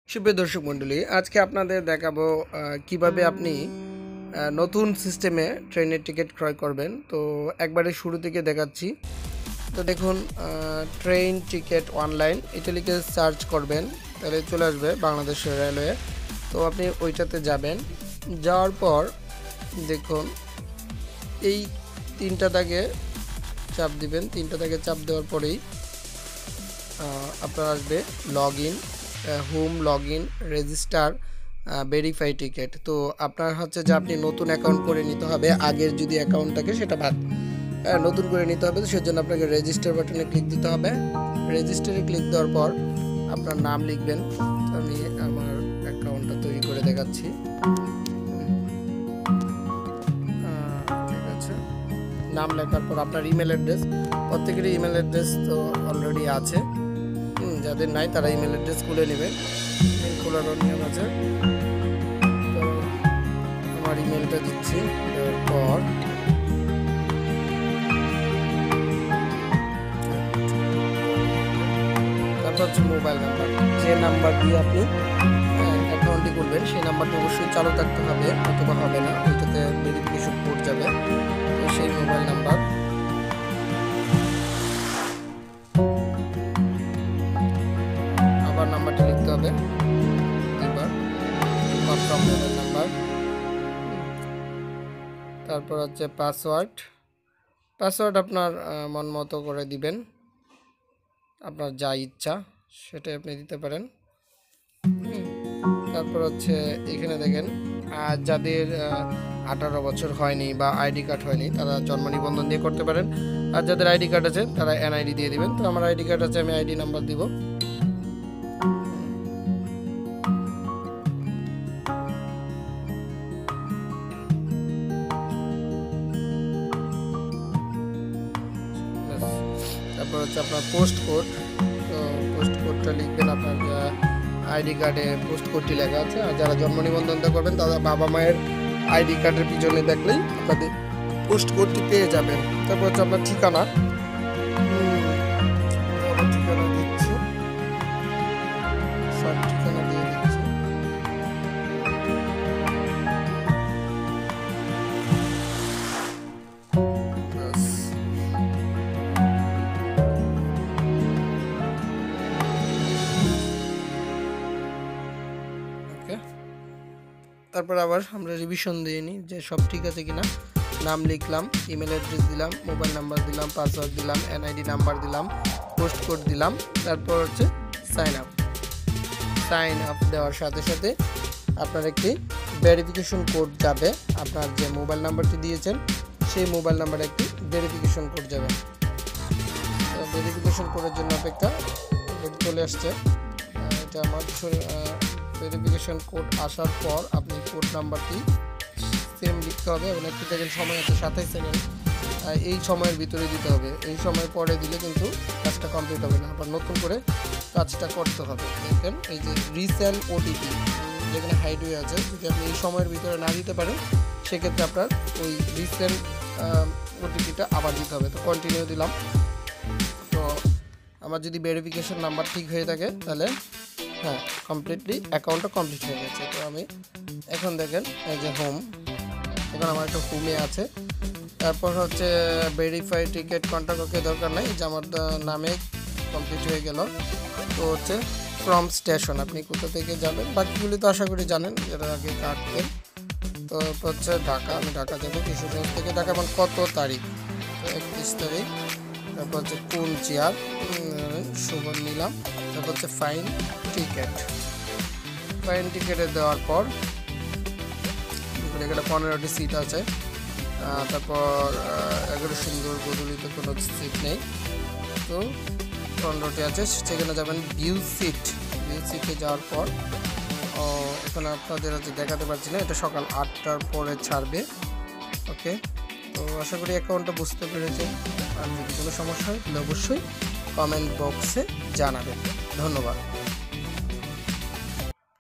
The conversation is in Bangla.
সুপ্রিয় দর্শক মণ্ডলী, আজকে আপনাদের দেখাবো কিভাবে আপনি নতুন সিস্টেমে ট্রেনের টিকিট ক্রয় করবেন। তো একবারে শুরু থেকে দেখাচ্ছি। তো দেখুন, ট্রেন টিকিট অনলাইন এটা লিখে সার্চ করবেন, তাহলে চলে আসবে বাংলাদেশ রেলওয়ে। তো আপনি ওইটাতে যাবেন, যাওয়ার পর দেখুন এই তিনটা দাগে চাপ দিবেন। তিনটা দাগে চাপ দেওয়ার পরেই আপনার আসবে log in, home, log in, register, verify ticket. তো আপনার হচ্ছে যে আপনি নতুন অ্যাকাউন্ট করে নিতে হবে। আগের যদি অ্যাকাউন্ট থাকে সেটা বাদ, নতুন করে নিতে হবে। তো সেজন্য আপনাকে রেজিস্টার বাটনে ক্লিক দিতে হবে। রেজিস্টারে ক্লিক দেওয়ার পর আপনার নাম লিখবেন। আমি আমার অ্যাকাউন্টটা তৈরি করে দেখাচ্ছি। ঠিক আছে, নাম লেখার পর আপনার ইমেল অ্যাড্রেস, প্রত্যেকেরই ইমেল অ্যাড্রেস তো অলরেডি আছে। যাদের নাই তারা ইমেল অ্যাড্রেস খুলে নেবেন, খোলার নিয়ম আছে। তো আমার ইমেলটা দিচ্ছি, দেওয়ার পর তারপর হচ্ছে মোবাইল নাম্বার, যে নাম্বার দিয়ে আপনি অ্যাকাউন্টটি করবেন সেই নাম্বারটা অবশ্যই চালু থাকতে হবে, অথবা হবে না, ওইটাতে ভেরিফিকেশন কোড যাবে। তো সেই মোবাইল নাম্বার, আবার নাম্বারটা লিখতে হবে এবার, মোবাইল নাম্বার। তারপর হচ্ছে পাসওয়ার্ড আপনার মন মতো করে দিবেন, আপনার যা ইচ্ছা সেটাই আপনি দিতে পারেন। তারপর হচ্ছে এখানে দেখেন, যাদের 18 বছর হয়নি বা আইডি কার্ড হয়নি তারা জন্ম নিবন্ধন দিয়ে করতে পারেন। আর যাদের আইডি কার্ড আছে তারা এনআইডি দিয়ে দিবেন। তো আমার আইডি কার্ড আছে, আমি আইডি নাম্বার দিব। তারপর হচ্ছে আপনার পোস্ট কোড। তো পোস্ট কোডটা লিখবেন, আপনার আইডি কার্ডে পোস্ট কোডটি লেখা আছে। আর যারা জন্ম নিবন্ধনটা করবেন তারা বাবা মায়ের আইডি কার্ডের পিছনে দেখলেই আপনাদের পোস্ট কোডটি পেয়ে যাবেন। তারপর হচ্ছে আপনার ঠিকানা, ঠিকানা দিচ্ছি, সব ঠিকানা দিয়ে দিচ্ছি। তারপর আবার আমরা রিভিশন দিয়ে নিই যে সব ঠিক আছে কিনা। নাম লিখলাম, ইমেল অ্যাড্রেস দিলাম, মোবাইল নাম্বার দিলাম, পাসওয়ার্ড দিলাম, এনআইডি নাম্বার দিলাম, পোস্ট কোড দিলাম। তারপর হচ্ছে সাইন আপ দেওয়ার সাথে সাথে আপনার একটি ভেরিফিকেশন কোড যাবে। আপনার যে মোবাইল নাম্বারটি দিয়েছেন সেই মোবাইল নাম্বারে একটি ভেরিফিকেশন কোড যাবে। তো ভেরিফিকেশন কোডের জন্য অপেক্ষা, চলে আসছে। এটা আমার ভেরিফিকেশন কোড আসার পর আপনি কোড নাম্বারটি সেম লিখতে হবে এবং একটি সেকেন্ড সময় আছে, 27 সেকেন্ড, এই সময়ের ভিতরে দিতে হবে। এই সময় পরে দিলে কিন্তু কাজটা কমপ্লিট হবে না, আবার নতুন করে কাজটা করতে হবে। দেখেন এই যে রিসেন্ট ওটিপি যেখানে হাইড হয়ে আছে, যদি আপনি এই সময়ের ভিতরে না দিতে পারেন সেক্ষেত্রে আপনার ওই রিসেন্ট ওটিপিটা আবার দিতে হবে। তো কন্টিনিউ দিলাম। তো আমার যদি ভেরিফিকেশন নাম্বার ঠিক হয়ে থাকে তাহলে হ্যাঁ, কমপ্লিটলি অ্যাকাউন্টটা কমপ্লিট হয়ে গেছে। তো আমি এখন দেখেন এই যে হোম, এখন আমার একটা হোমে আছে। তারপর হচ্ছে ভেরিফাই টিকিট, কন্ট্যাক্ট ওকে দরকার নেই, যে আমার নামে কমপ্লিট হয়ে গেল। তো হচ্ছে ফ্রম স্টেশন, আপনি কোথা থেকে যাবেন বাকিগুলি তো আশা করি জানেন, যেটা আগে কাটতেন। তো হচ্ছে ঢাকা, আমি ঢাকা যাবো, কিশোরগঞ্জ থেকে ঢাকা, এবং কত তারিখ, তো 31 তারিখ। তারপর হচ্ছে কোন চেয়ার, সুবন নিলাম। তারপর হচ্ছে ফাইন টিকেটে দেওয়ার পর এখানে 15টি সিট আছে। তারপর 11 সুন্দর গদুলিতে কোনো সিট নেই, তো 15টি আছে, সেখানে যাবেন ভিউ সিটে যাওয়ার পর এখানে আপনাদের হচ্ছে দেখাতে পারছি না, এটা সকাল 8টার পরে ছাড়বে। ওকে, তো আশা করি অ্যাকাউন্টটা বুঝতে পেরেছেন। আর যদি কোনো সমস্যা হয় তাহলে অবশ্যই কমেন্ট বক্সে জানাবেন। ধন্যবাদ।